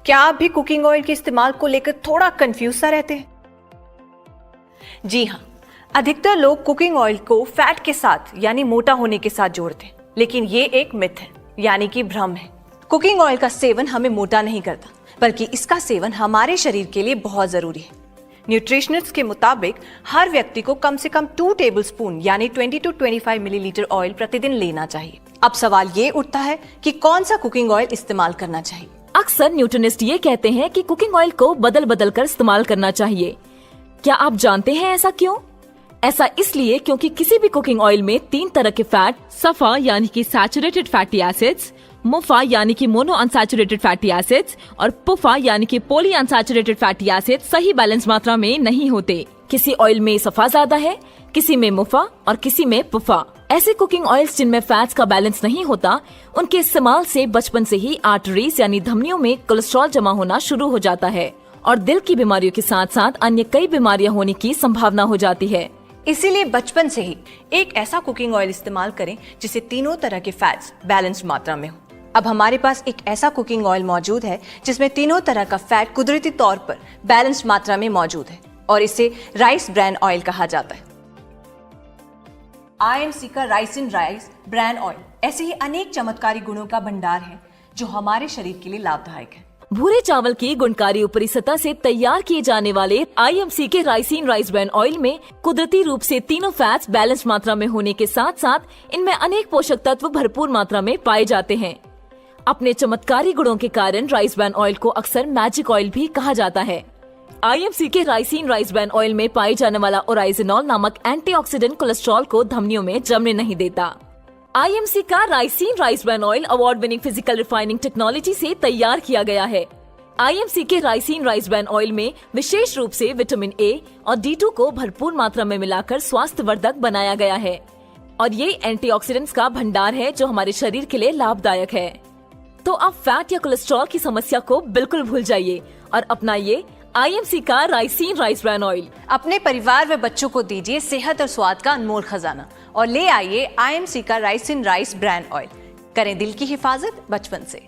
क्या आप भी कुकिंग ऑयल के इस्तेमाल को लेकर थोड़ा कंफ्यूज सा रहते हैं? जी हाँ, अधिकतर लोग कुकिंग ऑयल को फैट के साथ यानी मोटा होने के साथ जोड़ते हैं, लेकिन ये एक मिथ है यानी कि भ्रम है। कुकिंग ऑयल का सेवन हमें मोटा नहीं करता, बल्कि इसका सेवन हमारे शरीर के लिए बहुत जरूरी है। न्यूट्रिशनिस्ट के मुताबिक हर व्यक्ति को कम से कम 2 टेबलस्पून यानी 20 to 25 मिलीलीटर ऑयल प्रतिदिन लेना चाहिए। अब सवाल ये उठता है कि कौन सा कुकिंग ऑयल इस्तेमाल करना चाहिए। अक्सर न्यूट्रिनिस्ट ये कहते हैं कि कुकिंग ऑयल को बदल बदल कर इस्तेमाल करना चाहिए। क्या आप जानते हैं ऐसा क्यों? ऐसा इसलिए क्योंकि किसी भी कुकिंग ऑयल में 3 तरह के फैट, सफा यानी कि सैचुरेटेड फैटी एसिड्स, मुफा यानी कि मोनो अनसैचुरेटेड फैटी एसिड्स और पुफा यानी कि पॉली अनसैचुरेटेड फैटी एसिड्स सही बैलेंस मात्रा में नहीं होते। किसी ऑयल में सफा ज्यादा है, किसी में मुफा और किसी में पुफा। ऐसे कुकिंग ऑयल्स जिनमें फैट्स का बैलेंस नहीं होता, उनके इस्तेमाल से बचपन से ही आर्टरीज यानी धमनियों में कोलेस्ट्रॉल जमा होना शुरू हो जाता है और दिल की बीमारियों के साथ साथ अन्य कई बीमारियां होने की संभावना हो जाती है। इसीलिए बचपन से ही एक ऐसा कुकिंग ऑयल इस्तेमाल करें जिसे तीनों तरह के फैट्स बैलेंस मात्रा में हो। अब हमारे पास एक ऐसा कुकिंग ऑयल मौजूद है जिसमें तीनों तरह का फैट कुदरती तौर पर बैलेंस मात्रा में मौजूद है और इसे राइस ब्रान ऑयल कहा जाता है। IMC का राइसिन राइस ब्रान ऑयल ऐसे ही अनेक चमत्कारी गुणों का भंडार है जो हमारे शरीर के लिए लाभदायक है। भूरे चावल की गुणकारी ऊपरी सतह से तैयार किए जाने वाले IMC के राइसिन राइस ब्रान ऑयल में कुदरती रूप से तीनों फैट्स बैलेंस मात्रा में होने के साथ साथ इनमें अनेक पोषक तत्व भरपूर मात्रा में पाए जाते हैं। अपने चमत्कारी गुणों के कारण राइस ब्रान ऑयल को अक्सर मैजिक ऑयल भी कहा जाता है। IMC के राइसिन राइस ब्रान ऑयल में पाए जाने वाला ओराइजिनॉल नामक एंटीऑक्सीडेंट कोलेस्ट्रॉल को धमनियों में जमने नहीं देता। IMC का ricin rice bran oil award winning physical refining technology से तैयार किया गया है। IMC के राइसिन राइस ब्रान ऑयल में विशेष रूप से विटामिन A और D2 को भरपूर मात्रा में मिलाकर स्वास्थ्यवर्धक बनाया गया है और ये एंटीऑक्सीडेंट्स का भंडार है जो हमारे शरीर के लिए लाभदायक है। तो अब फैट या कोलेस्ट्रॉल की समस्या को बिल्कुल भूल जाइए और अपनाइए IMC का राइसिन राइस ब्रान ऑयल। अपने परिवार व बच्चों को दीजिए सेहत और स्वाद का अनमोल खजाना और ले आइए IMC का राइसिन राइस ब्रान ऑयल। करें दिल की हिफाजत बचपन से।